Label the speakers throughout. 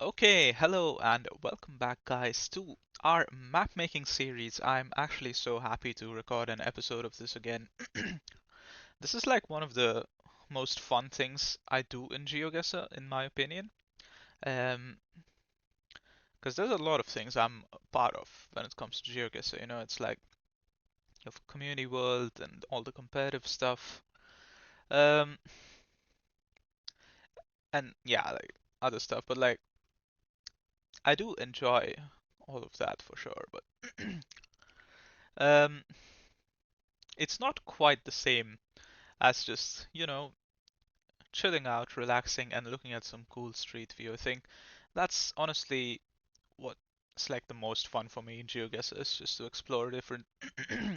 Speaker 1: Okay, hello and welcome back, guys, to our map making series. I'm actually so happy to record an episode of this again. This is like one of the most fun things I do in GeoGuessr, in my opinion. Um, because there's a lot of things I'm a part of when it comes to GeoGuessr. It's like you have community world and all the competitive stuff. Um, and yeah, like other stuff, but like I do enjoy all of that for sure, but um, it's not quite the same as just, chilling out, relaxing, and looking at some cool street view. I think that's honestly what's like the most fun for me in GeoGuessr is just to explore different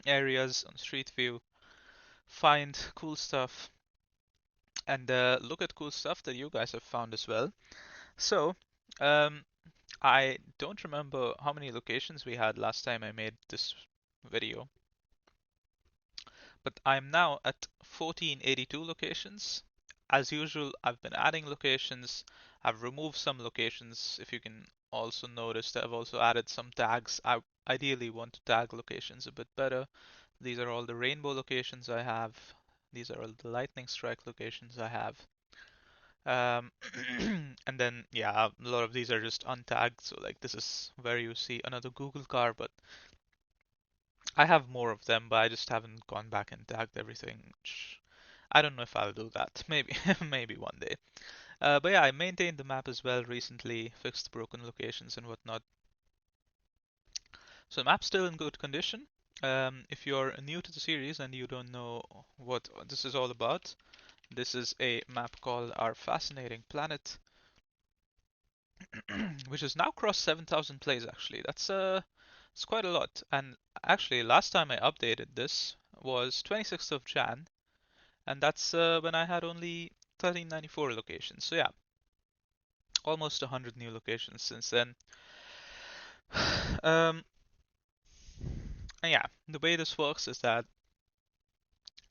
Speaker 1: areas on street view, find cool stuff, and look at cool stuff that you guys have found as well. So, um, I don't remember how many locations we had last time I made this video, but I'm now at 1482 locations. As usual, I've been adding locations. I've removed some locations. If you can also notice that I've also added some tags. I ideally want to tag locations a bit better. These are all the rainbow locations I have. These are all the lightning strike locations I have. Um, and then, yeah, a lot of these are just untagged. So, like, this is where you see another Google car, but I have more of them, but I just haven't gone back and tagged everything. I don't know if I'll do that. Maybe, maybe one day. But yeah, I maintained the map as well recently, fixed broken locations and whatnot. So the map's still in good condition. If you're new to the series and you don't know what this is all about, this is a map called Our Fascinating Planet, which has now crossed 7,000 plays actually. It's quite a lot. And actually, last time I updated this was 26th of Jan, and that's when I had only 1394 locations. So yeah, almost 100 new locations since then. Um, and yeah, the way this works is that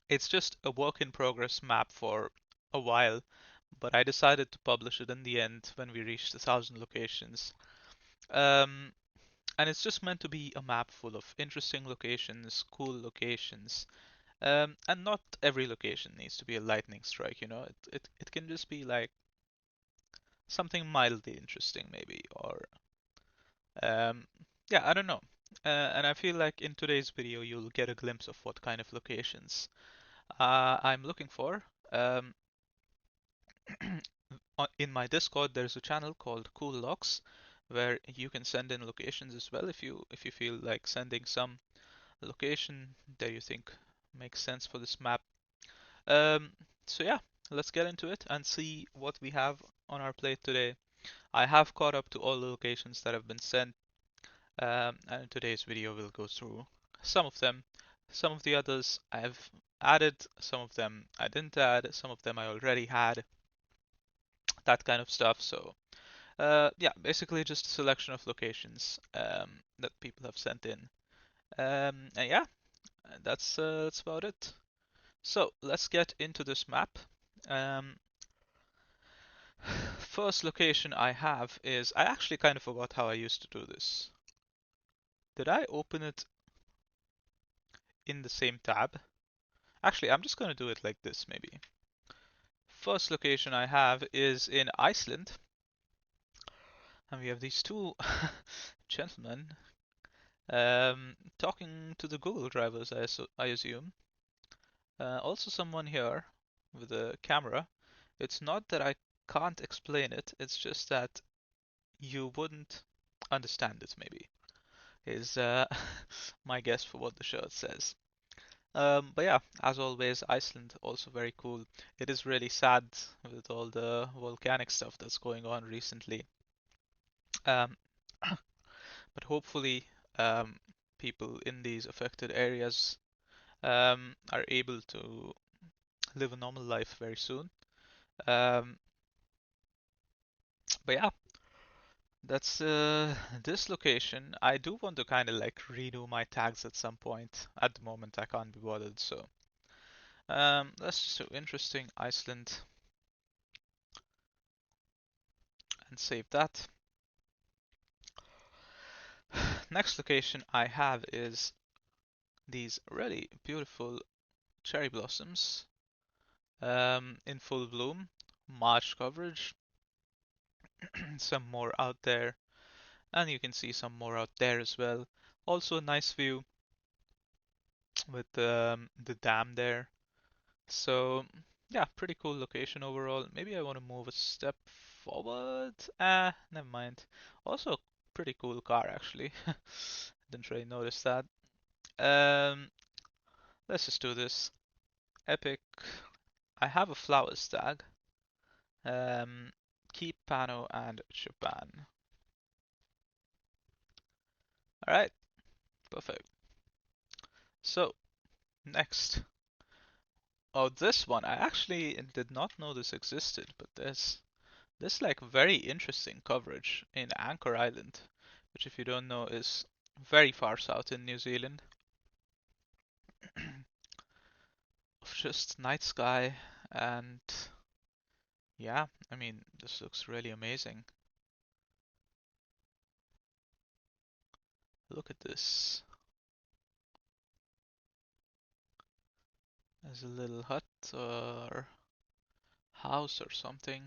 Speaker 1: it's just a work in progress map for a while, but I decided to publish it in the end when we reached 1,000 locations. Um, and it's just meant to be a map full of interesting locations, cool locations, and not every location needs to be a lightning strike. It can just be like something mildly interesting, maybe, or um, yeah, I don't know. And I feel like in today's video you'll get a glimpse of what kind of locations I'm looking for. Um, in my Discord, there's a channel called Cool Locks where you can send in locations as well if you feel like sending some location that you think makes sense for this map. Um, so yeah, let's get into it and see what we have on our plate today. I have caught up to all the locations that have been sent, and in today's video we'll go through some of them. Some of the others I've added, some of them I didn't add, some of them I already had, that kind of stuff. So yeah, basically just a selection of locations that people have sent in. And yeah, that's about it. So let's get into this map. Um, First location I have is, I actually kind of forgot how I used to do this. Did I open it in the same tab? Actually, I'm just going to do it like this maybe. First location I have is in Iceland, and we have these two gentlemen talking to the Google drivers, I assume. Also someone here with a camera. It's not that I can't explain it, it's just that you wouldn't understand it maybe, is my guess for what the shirt says. But yeah, as always, Iceland also very cool. It is really sad with all the volcanic stuff that's going on recently. Um, but hopefully, um, people in these affected areas are able to live a normal life very soon. Um, but yeah, that's this location. I do want to kind of like redo my tags at some point. At the moment, I can't be bothered, so that's just so interesting. Iceland, and save that. Next location I have is these really beautiful cherry blossoms in full bloom. March coverage, some more out there, and you can see some more out there as well. Also a nice view with the dam there. So yeah, pretty cool location overall. Maybe I want to move a step forward. Ah, never mind. Also pretty cool car actually. Didn't really notice that. Um, let's just do this. Epic. I have a flowers tag. Um, keep Pano and Japan. All right, perfect. So next. Oh, this one. I actually did not know this existed, but there's like very interesting coverage in Anchor Island, which if you don't know is very far south in New Zealand. Of just night sky and yeah, I mean this looks really amazing. Look at this. There's a little hut or house or something.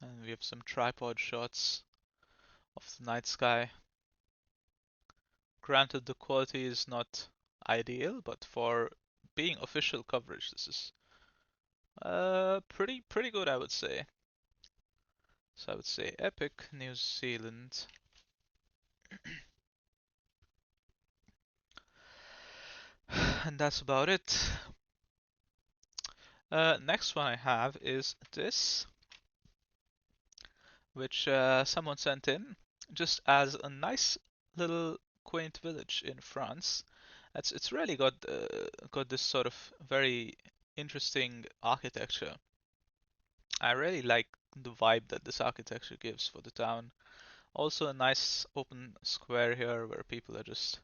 Speaker 1: And we have some tripod shots of the night sky. Granted, the quality is not ideal, but for being official coverage, this is pretty good, I would say. So I would say Epic New Zealand. And that's about it. Next one I have is this, which someone sent in just as a nice little quaint village in France. It's really got this sort of very interesting architecture. I really like the vibe that this architecture gives for the town. Also a nice open square here where people are just,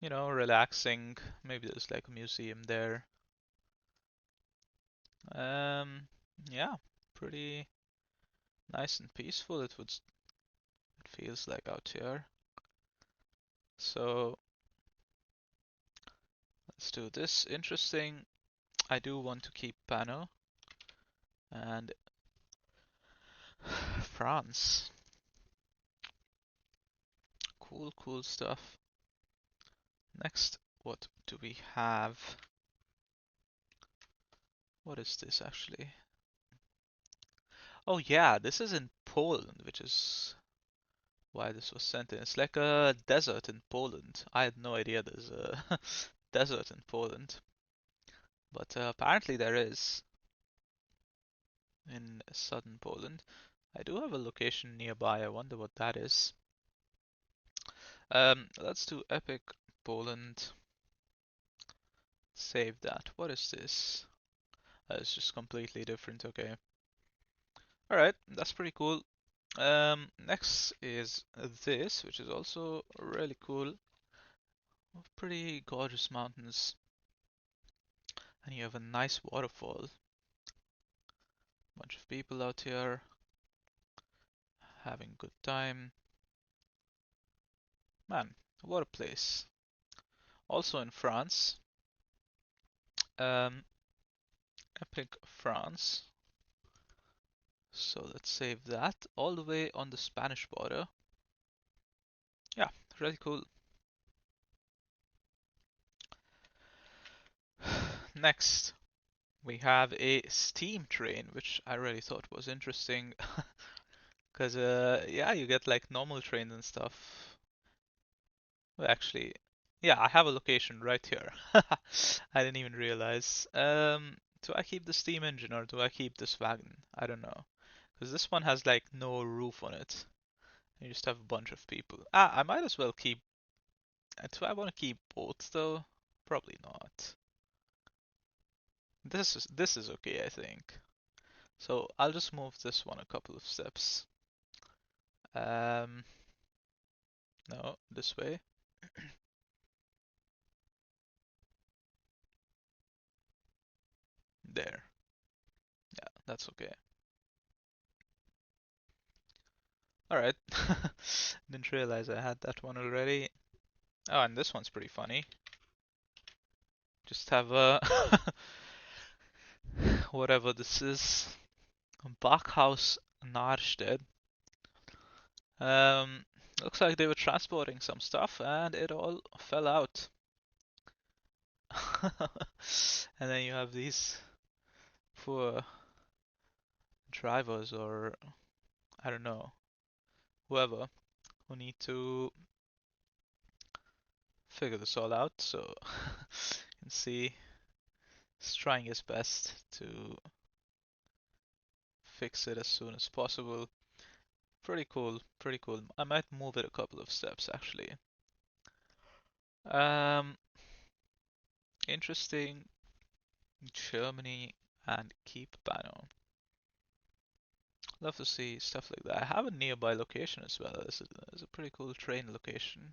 Speaker 1: relaxing. Maybe there's like a museum there. Um, yeah, pretty nice and peaceful it feels like out here. So let's do this. Interesting. I do want to keep Pano and France. Cool, cool stuff. Next, what do we have? What is this actually? Oh yeah, this is in Poland, which is why this was sent in. It's like a desert in Poland. I had no idea there's a desert in Poland, but apparently there is in southern Poland. I do have a location nearby. I wonder what that is. Let's do Epic Poland. Save that. What is this? It's just completely different. Okay. All right, that's pretty cool. Next is this, which is also really cool. Pretty gorgeous mountains. And you have a nice waterfall. Bunch of people out here having good time. Man, what a place. Also in France. Um, Epic France. So let's save that. All the way on the Spanish border. Yeah, really cool. Next, we have a steam train, which I really thought was interesting. Because, yeah, you get like normal trains and stuff. Well, actually, yeah, I have a location right here. I didn't even realize. Do I keep the steam engine or do I keep this wagon? I don't know. Because this one has like no roof on it. You just have a bunch of people. Ah, I might as well keep. Do I want to keep both though? Probably not. This is okay, I think. So I'll just move this one a couple of steps. Um, no, this way. There. Yeah, that's okay. Alright. Didn't realize I had that one already. Oh, and this one's pretty funny. Just have a whatever this is. Backhaus Narstedt. Um, Looks like they were transporting some stuff and it all fell out. And then you have these poor drivers or I don't know, whoever who need to figure this all out. So you can see he's trying his best to fix it as soon as possible. Pretty cool, pretty cool. I might move it a couple of steps actually. Um, Interesting. Germany and keep Banner. Love to see stuff like that. I have a nearby location as well. There's a pretty cool train location.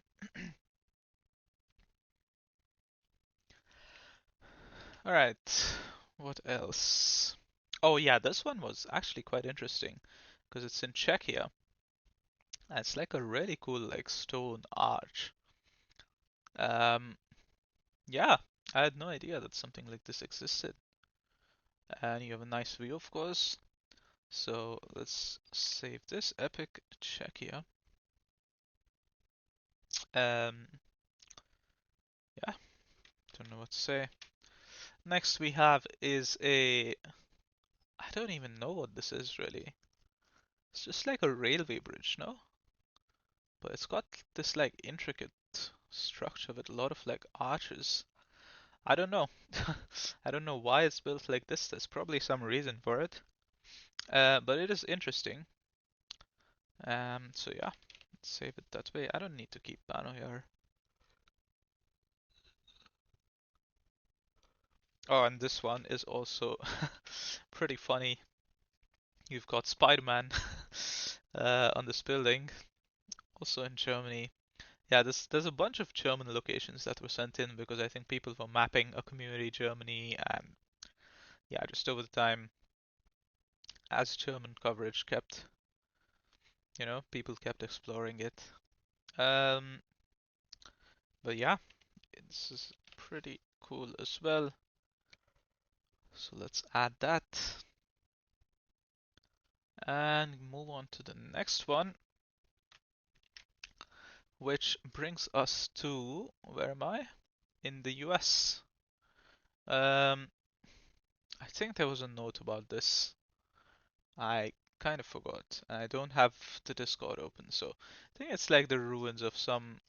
Speaker 1: Alright, what else? Oh yeah, this one was actually quite interesting because it's in Czechia. And it's like a really cool like stone arch. Um, yeah, I had no idea that something like this existed. And you have a nice view, of course. So let's save this epic Czechia. Um, yeah, don't know what to say. Next we have is I don't even know what this is really. It's just like a railway bridge, no? But it's got this like intricate structure with a lot of like arches. I don't know. I don't know why it's built like this. There's probably some reason for it. But it is interesting. So yeah, let's save it that way. I don't need to keep Bano here. Oh, and this one is also pretty funny. You've got Spider-Man on this building, also in Germany. Yeah, there's a bunch of German locations that were sent in because I think people were mapping a community Germany, and yeah, just over the time, as German coverage kept, people kept exploring it. Um, but yeah, this is pretty cool as well. So let's add that and move on to the next one, which brings us to, where am I? In the US. Um, I think there was a note about this. I kind of forgot. I don't have the Discord open, so I think it's like the ruins of something.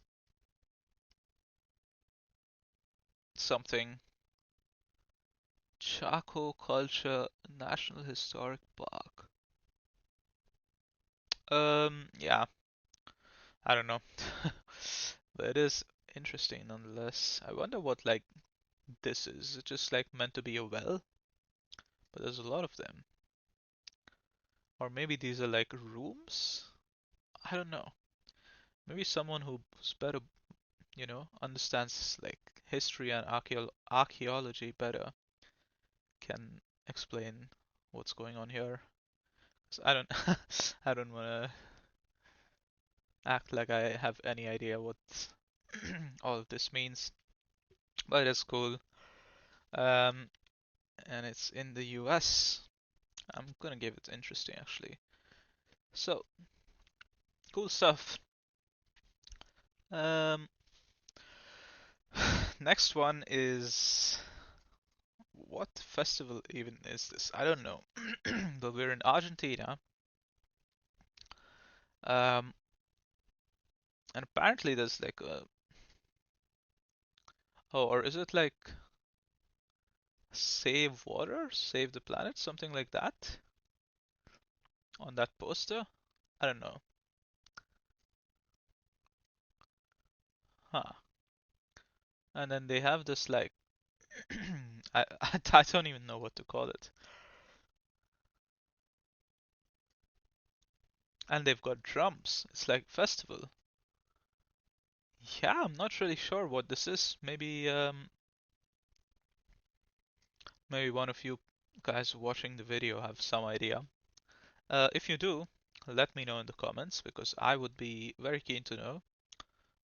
Speaker 1: Chaco Culture National Historic Park. Yeah, I don't know. But it is interesting nonetheless. I wonder what like this is. Is it just like meant to be a well? But there's a lot of them. Or maybe these are like rooms? I don't know. Maybe someone who's better, understands like history and archaeology better can explain what's going on here. 'Cause I don't I don't wanna act like I have any idea what all of this means. But it's cool. Um, and it's in the US. I'm gonna give it interesting actually. So, cool stuff. Um, Next one is what festival even is this? I don't know. But we're in Argentina. Um, and apparently there's like a oh, or is it like save water, save the planet, something like that on that poster? I don't know. Huh. And then they have this like I don't even know what to call it. And they've got drums. It's like festival. Yeah, I'm not really sure what this is. Maybe one of you guys watching the video have some idea. If you do, Let me know in the comments because I would be very keen to know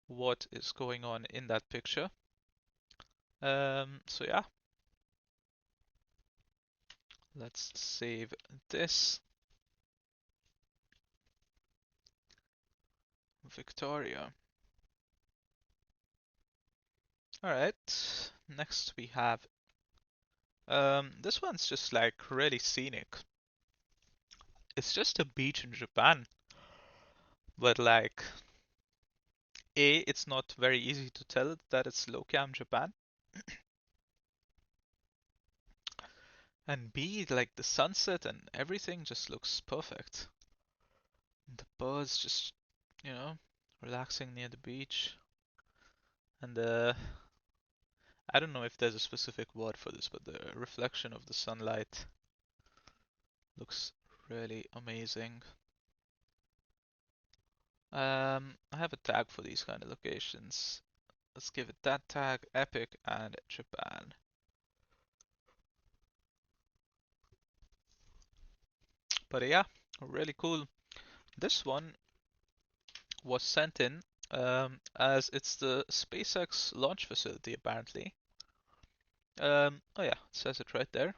Speaker 1: what is going on in that picture. So yeah, let's save this. Victoria. Alright, next we have this one's just like really scenic. It's just a beach in Japan, but like A, it's not very easy to tell that it's low-cam Japan, and B, like the sunset and everything just looks perfect. The birds just, you know, relaxing near the beach, and I don't know if there's a specific word for this, but the reflection of the sunlight looks really amazing. I have a tag for these kind of locations. Let's give it that tag, Epic and Japan. But yeah, really cool. This one was sent in as it's the SpaceX launch facility apparently. Oh yeah, it says it right there,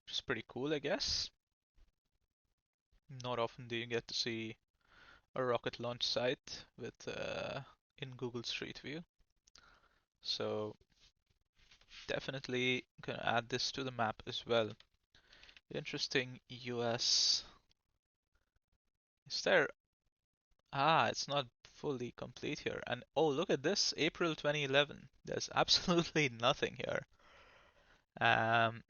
Speaker 1: which is pretty cool, I guess. Not often do you get to see a rocket launch site with in Google Street View. So definitely gonna add this to the map as well. Interesting US. Is there? Ah, it's not fully complete here. And oh, look at this, April 2011. There's absolutely nothing here. Um,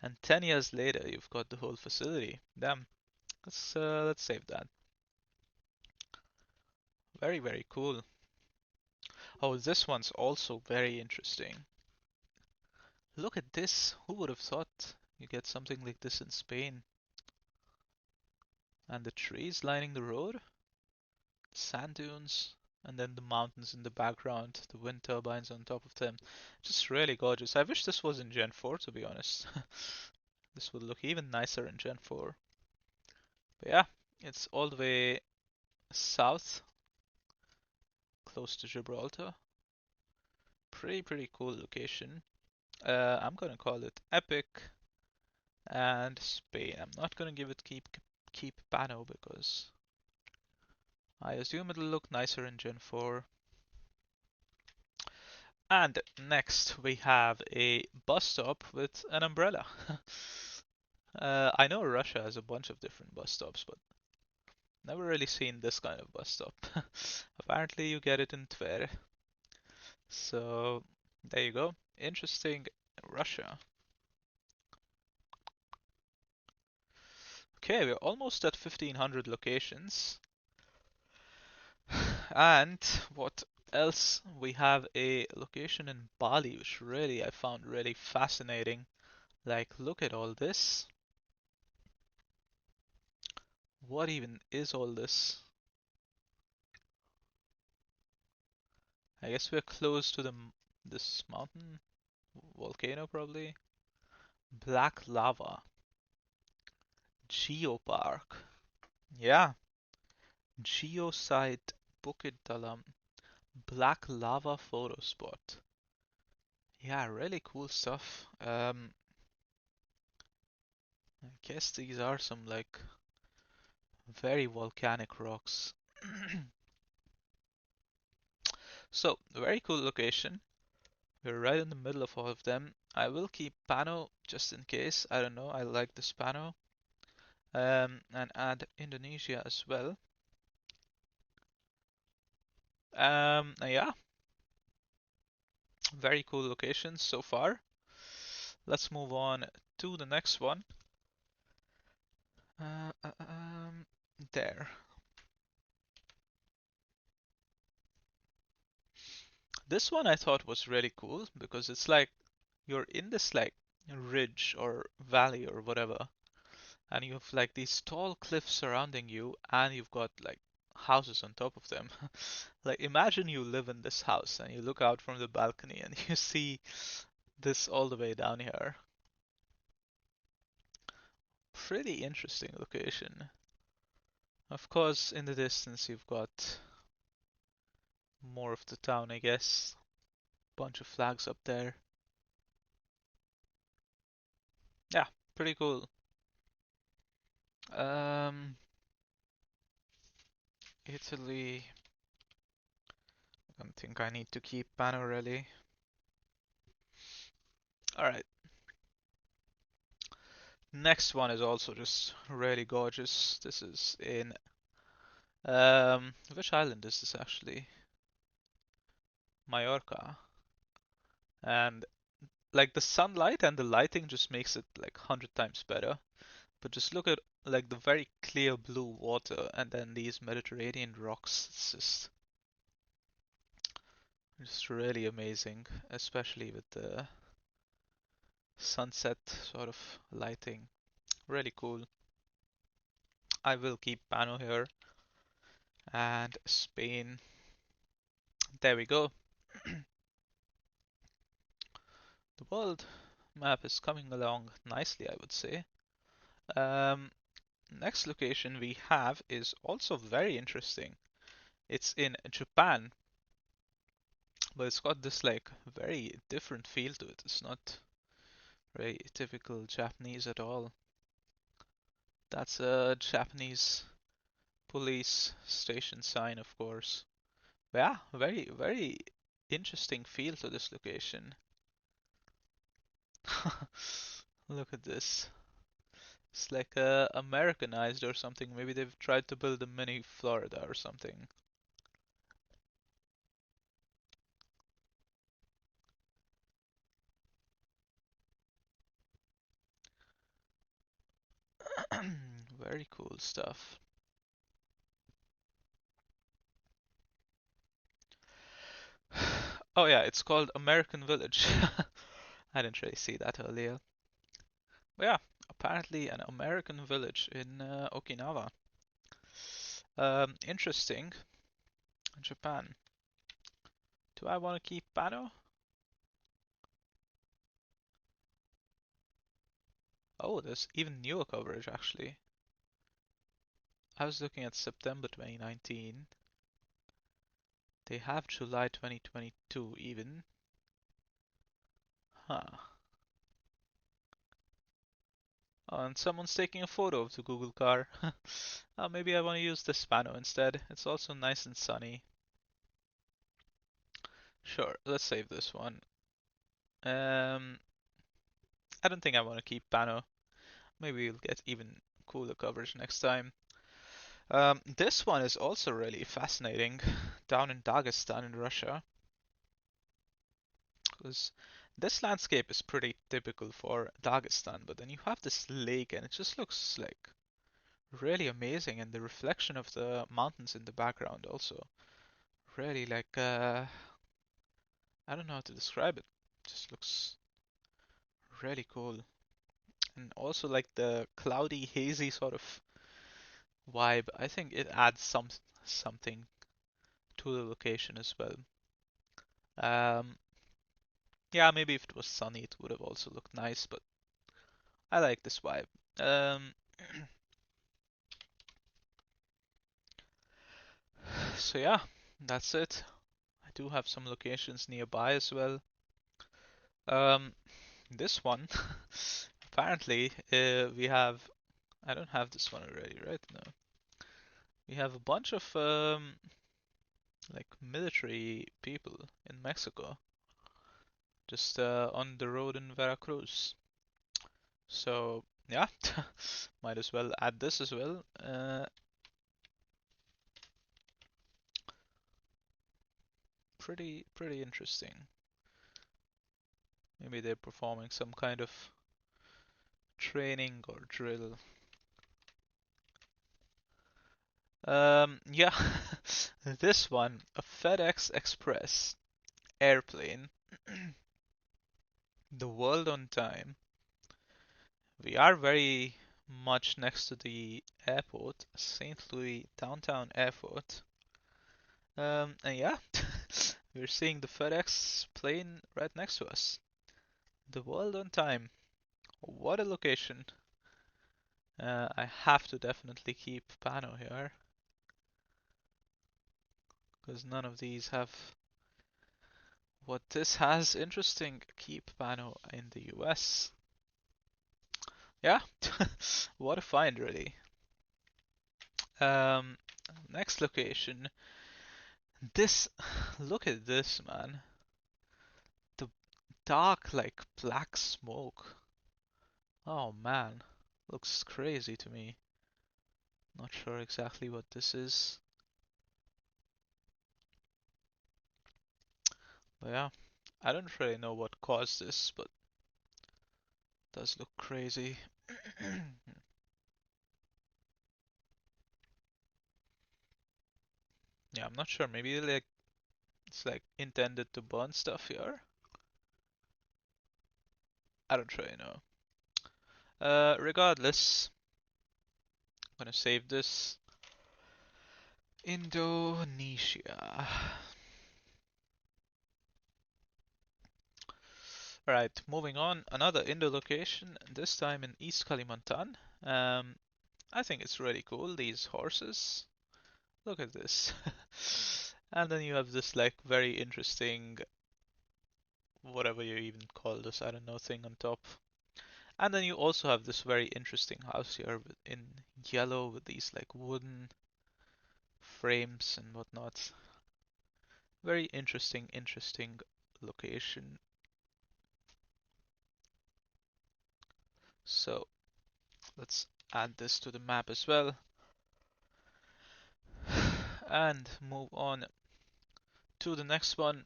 Speaker 1: and 10 years later, you've got the whole facility. Damn. Let's save that. Very, very cool. Oh, this one's also very interesting. Look at this. Who would have thought you get something like this in Spain? And the trees lining the road, sand dunes, and then the mountains in the background, the wind turbines on top of them. Just really gorgeous. I wish this was in Gen 4, to be honest. This would look even nicer in Gen 4. But yeah, it's all the way south, close to Gibraltar. Pretty cool location. I'm gonna call it Epic and Spain. I'm not gonna give it keep Pano because I assume it'll look nicer in Gen 4. And next we have a bus stop with an umbrella. I know Russia has a bunch of different bus stops, but never really seen this kind of bus stop. Apparently you get it in Tver. So there you go. Interesting Russia. Okay, we're almost at 1500 locations. And what else? We have a location in Bali, which really I found really fascinating. Like, look at all this. What even is all this? I guess we're close to this mountain, volcano probably. Black lava. Geopark. Yeah. Geosite Bukit Dalam. Black lava photo spot. Yeah, really cool stuff. I guess these are some like very volcanic rocks. So, very cool location. We're right in the middle of all of them. I will keep Pano just in case. I don't know. I like this Pano. And add Indonesia as well. Yeah, very cool locations so far. Let's move on to the next one. Uh, uh, um, there. This one I thought was really cool because it's like you're in this like ridge or valley or whatever, and you have like these tall cliffs surrounding you, and you've got like houses on top of them. Like imagine you live in this house and you look out from the balcony and you see this all the way down here. Pretty interesting location. Of course, in the distance you've got more of the town, I guess. Bunch of flags up there. Yeah, pretty cool. Um, Italy. I don't think I need to keep Pano really. Alright, next one is also just really gorgeous. This is in which island is this actually? Mallorca. And like the sunlight and the lighting just makes it like 100 times better. But just look at like the very clear blue water and then these Mediterranean rocks. It's just really amazing, especially with the sunset sort of lighting. Really cool. I will keep Pano here and Spain. There we go. The world map is coming along nicely, I would say. Um, Next location we have is also very interesting. It's in Japan, but it's got this like very different feel to it. It's not very typical Japanese at all. That's a Japanese police station sign, of course. But yeah, very interesting feel to this location. Look at this. It's like Americanized or something. Maybe they've tried to build a mini Florida or something. Very cool stuff. Oh yeah, it's called American Village. I didn't really see that earlier. But yeah, apparently an American village in Okinawa. Interesting. Japan. Do I want to keep Bano? Oh, there's even newer coverage actually. I was looking at September 2019. They have July 2022 even. Huh. Oh, and someone's taking a photo of the Google car. Oh, maybe I want to use the Spano instead. It's also nice and sunny. Sure, let's save this one. Um, I don't think I want to keep Pano. Maybe we'll get even cooler coverage next time. This one is also really fascinating. Down in Dagestan in Russia. Because this landscape is pretty typical for Dagestan, but then you have this lake and it just looks like really amazing, and the reflection of the mountains in the background also. Really like, I don't know how to describe it. Just looks really cool. And also like the cloudy, hazy sort of vibe. I think it adds something to the location as well. Um, yeah, maybe if it was sunny, it would have also looked nice, but I like this vibe. Um, so yeah, that's it. I do have some locations nearby as well. Um, this one, apparently, we have. I don't have this one already, right? No. We have a bunch of like military people in Mexico, just on the road in Veracruz. So yeah, might as well add this as well. Pretty interesting. Maybe they're performing some kind of training or drill. Yeah, this one, a FedEx Express airplane, the world on time. We are very much next to the airport, St. Louis Downtown Airport. And yeah, we're seeing the FedEx plane right next to us. The world on time. What a location. I have to definitely keep Pano here, because none of these have what this has. Interesting. Keep Pano in the US. Yeah, what a find, really. Um, Next location. This, look at this, man. The dark, like black smoke. Oh man, looks crazy to me. Not sure exactly what this is. But yeah, I don't really know what caused this, but it does look crazy. Yeah, I'm not sure. Maybe like it's like intended to burn stuff here. I don't really know. Regardless, I'm gonna save this. Indonesia. Alright, moving on. Another Indo location, this time in East Kalimantan. Um, I think it's really cool, these horses. Look at this. And then you have this like very interesting, whatever you even call this, I don't know, thing on top. And then you also have this very interesting house here in yellow with these like wooden frames and whatnot. Very interesting location. So let's add this to the map as well and move on to the next one,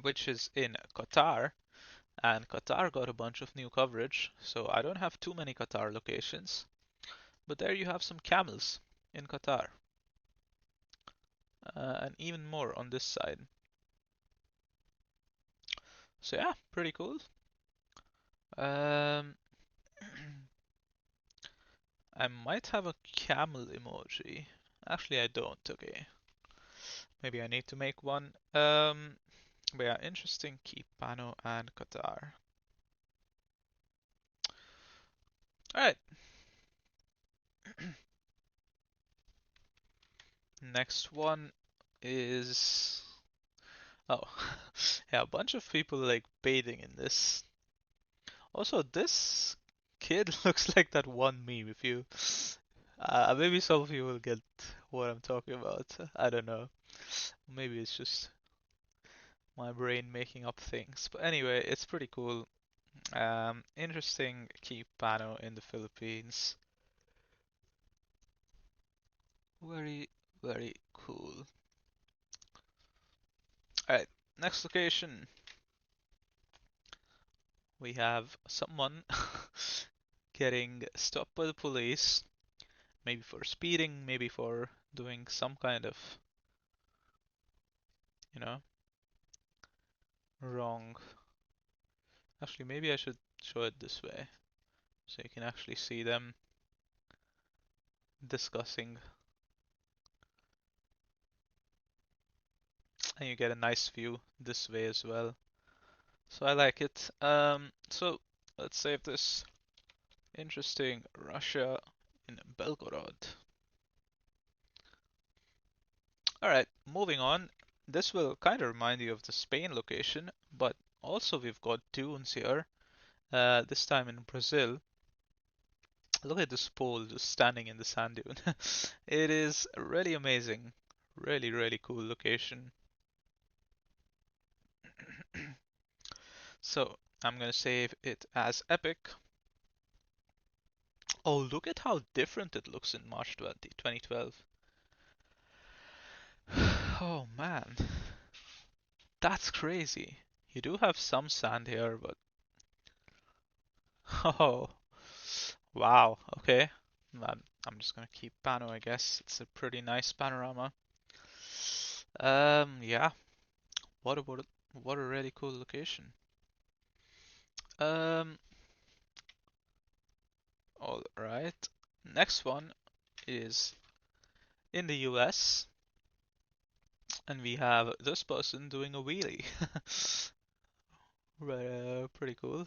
Speaker 1: which is in Qatar. And Qatar got a bunch of new coverage, so I don't have too many Qatar locations. But there you have some camels in Qatar, and even more on this side. So yeah, pretty cool. Um, I might have a camel emoji. Actually, I don't. Okay, maybe I need to make one. But yeah, interesting. Keep Pano and Qatar. All right. Next one is oh yeah, a bunch of people like bathing in this. Also, this kid looks like that one meme. If you maybe some of you will get what I'm talking about. I don't know. Maybe it's just my brain making up things. But anyway, it's pretty cool. Interesting key pano in the Philippines. Very, very cool. Alright, next location. We have someone getting stopped by the police. Maybe for speeding, maybe for doing some kind of, you know, wrong. Actually, maybe I should show it this way so you can actually see them discussing and you get a nice view this way as well. So I like it. So let's save this. Interesting. Russia in Belgorod. Alright, moving on. This will kind of remind you of the Spain location, but also we've got dunes here. This time in Brazil. Look at this pole just standing in the sand dune. It is really amazing. Really, really cool location. So I'm gonna save it as epic. Oh, look at how different it looks in March 2012. Oh man, that's crazy. You do have some sand here, but oh, wow. Okay, I'm just gonna keep Pano, I guess. It's a pretty nice panorama. Yeah. What a really cool location. Um, all right. Next one is in the US, and we have this person doing a wheelie. Pretty cool.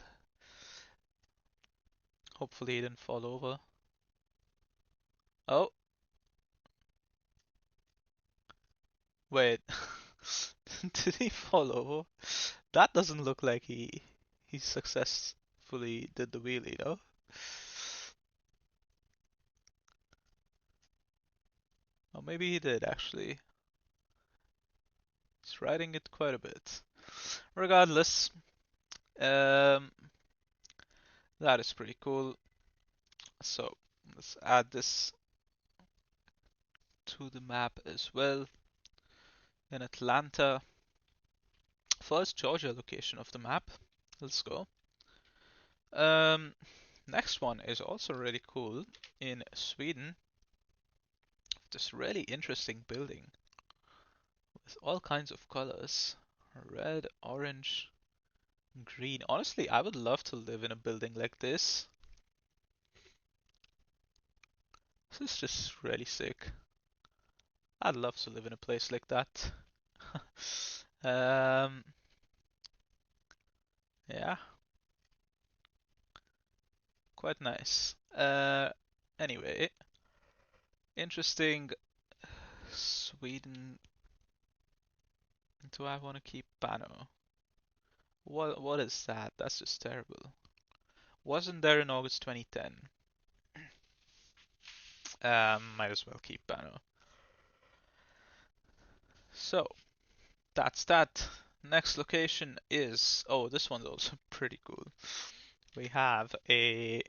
Speaker 1: Hopefully he didn't fall over. Oh, wait. Did he fall over? That doesn't look like he successfully did the wheelie, though. Or maybe he did actually. He's riding it quite a bit. Regardless, um, that is pretty cool. So let's add this to the map as well. In Atlanta, first Georgia location of the map. Let's go. Um, Next one is also really cool in Sweden. This really interesting building with all kinds of colors. Red, orange, green. Honestly, I would love to live in a building like this. This is just really sick. I'd love to live in a place like that. um, yeah, quite nice. Anyway, interesting. Sweden. Do I want to keep Pano? What is that? That's just terrible. Wasn't there in August 2010? Might as well keep Pano. So that's that. Next location is, oh, this one's also pretty cool. We have a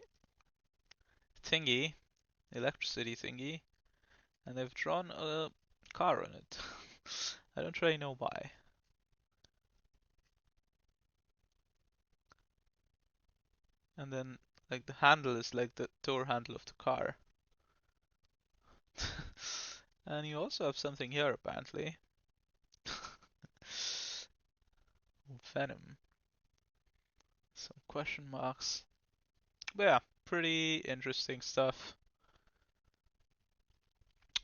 Speaker 1: thingy, electricity thingy, and they've drawn a car on it. I don't really know why. And then, like, the handle is like the door handle of the car. And you also have something here, apparently. Venom. Some question marks. But yeah, pretty interesting stuff.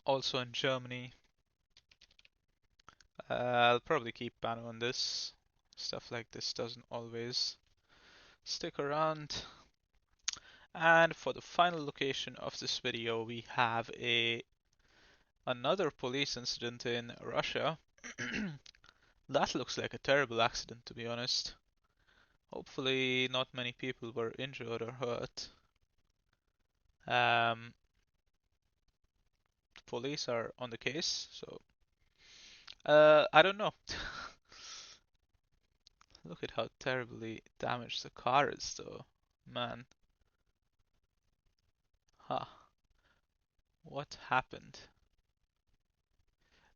Speaker 1: Also in Germany. I'll probably keep Pano on this. Stuff like this doesn't always stick around. And for the final location of this video, we have another police incident in Russia. That looks like a terrible accident, to be honest. Hopefully not many people were injured or hurt. The police are on the case, so I don't know. Look at how terribly damaged the car is, though. Man, huh? What happened?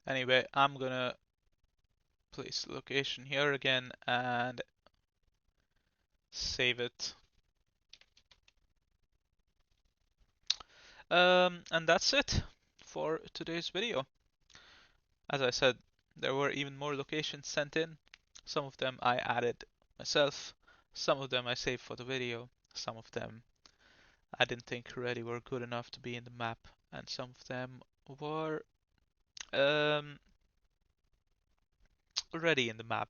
Speaker 1: Anyway, I'm gonna place the location here again and save it. And that's it for today's video. As I said, there were even more locations sent in. Some of them I added myself, some of them I saved for the video, some of them I didn't think really were good enough to be in the map, and some of them were um, already in the map.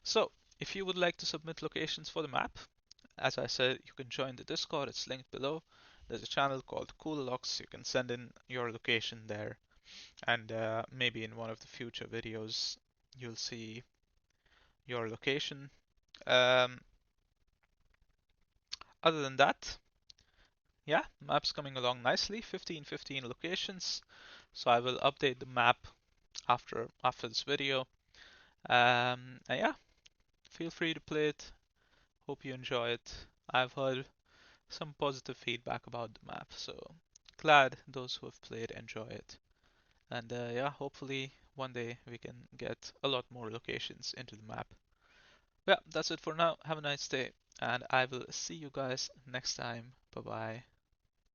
Speaker 1: So, if you would like to submit locations for the map, as I said, you can join the Discord, it's linked below. There's a channel called Cool you can send in your location there, and maybe in one of the future videos you'll see your location. Um, Other than that, yeah, map's coming along nicely, 15 locations. So I will update the map after this video. And yeah, feel free to play it. Hope you enjoy it. I've heard some positive feedback about the map, so glad those who have played enjoy it. And yeah, hopefully one day we can get a lot more locations into the map. But yeah, that's it for now. Have a nice day, and I will see you guys next time. Bye bye.